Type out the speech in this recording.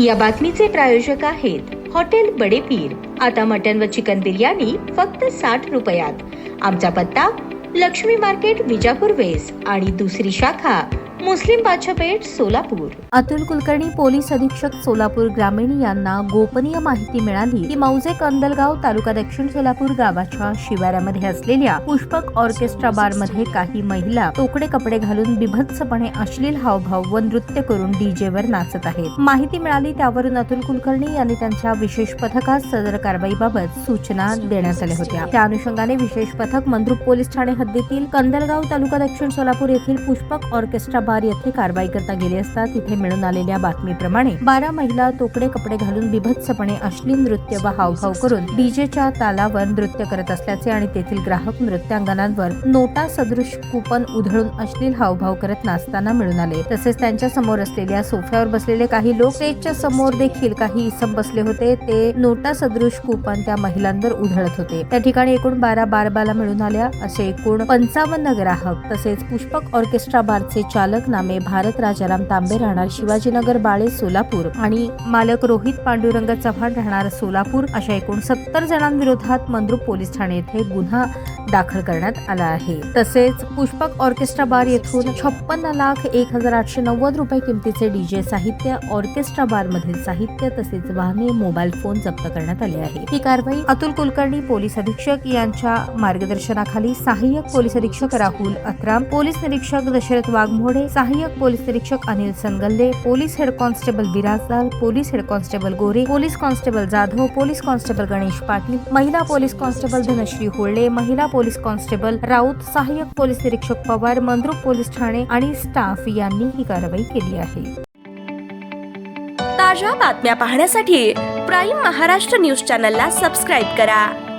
या बातमीचे प्रायोजक आहेत हॉटेल बडे पीर। आता मटन व चिकन बिर्याणी फक्त 60 रुपयात। आमचा पत्ता लक्ष्मी मार्केट विजापूर वेस्ट आणि दुसरी शाखा मुस्लिम बादशाहपेठ सोलापूर। अतुल कुलकर्णी पोलीस अधीक्षक सोलापूर ग्रामीण यांना गोपनीय माहिती मिळाली की मौजे कंदलगाव तालुका दक्षिण सोलापूर गावाच्या शिवारामध्ये असलेल्या पुष्पक ऑर्केस्ट्रा बार मध्ये काही महिला तोकडे कपडे घालून बिभत्सपणे अश्लील हावभाव व नृत्य करून डीजेवर नाचत आहेत। माहिती मिळाली त्यावरून अतुल कुलकर्णी यांनी त्यांच्या विशेष पथकास सदर कारवाईबाबत सूचना देण्यात आल्या होत्या। त्या अनुषंगाने विशेष पथक मंद्रुप पोलीस ठाणे हद्दीतील कंदलगाव तालुका दक्षिण सोलापूर येथील पुष्पक ऑर्केस्ट्रा बार येथे कारवाई करता गेले असता तिथे मिळून आलेल्या बातमीप्रमाणे 12 महिला तोकडे कपडे घालून बिभत्सपणे अश्लील नृत्य व हावभाव करून डीजेच्या तालावर नृत्य करत असल्याचे आणि तेथील ग्राहक नृत्यांगनांवर नोटा सदृश कुपन उधळून अश्लील हावभाव करत नाचताना मिळून आले। तसेच त्यांच्या समोर असलेल्या सोफ्यावर बसलेले काही लोक स्टेजच्या समोर देखील काही इसम बसले होते। ते नोटा सदृश कुपन त्या महिलांवर उधळत होते। त्या ठिकाणी एकूण 12 बारबाला मिळून आल्या। असे एकूण 55 ग्राहक तसेच पुष्पक ऑर्केस्ट्रा बारचे चालक नामे भारत राजाराम तांबे राहणार शिवाजीनगर बाळे सोलापूर आणि मालक रोहित पांडुरंग चव्हाण राहणार सोलापूर अशा एकूण 70 जणांविरोधात मंद्रुप पोलीस ठाणे येथे गुन्हा दाखल करण्यात आला आहे। तसेच पुष्पक ऑर्केस्ट्रा बार येथून 56,01,890 रुपये किमतीचे डीजे साहित्य, ऑर्केस्ट्रा बार मधील साहित्य तसेच वाहने, मोबाईल फोन जप्त करण्यात आले आहे। ही कारवाई अतुल कुलकर्णी पोलीस अधीक्षक यांच्या मार्गदर्शनाखाली सहाय्यक पोलीस अधीक्षक राहुल अत्राम, पोलीस निरीक्षक दशरथ वाघमोडे, सहाय्यक पोलीस निरीक्षक Anil Sangalle, police head constable Virajdar, police head constable Gore, police constable Jadhav, police constable Ganesh Patil, महिला पोलीस कॉन्स्टेबल धनश्री होळले, महिला पोलीस कॉन्स्टेबल राऊत, सहाय्यक पोलीस निरीक्षक पवार, मंद्रुप पोलीस ठाणे आणि स्टाफ यांनी ही कारवाई केली आहे। ताज्या बातम्या पाहण्यासाठी प्राईम महाराष्ट्र न्यूज चॅनलला सबस्क्राईब करा।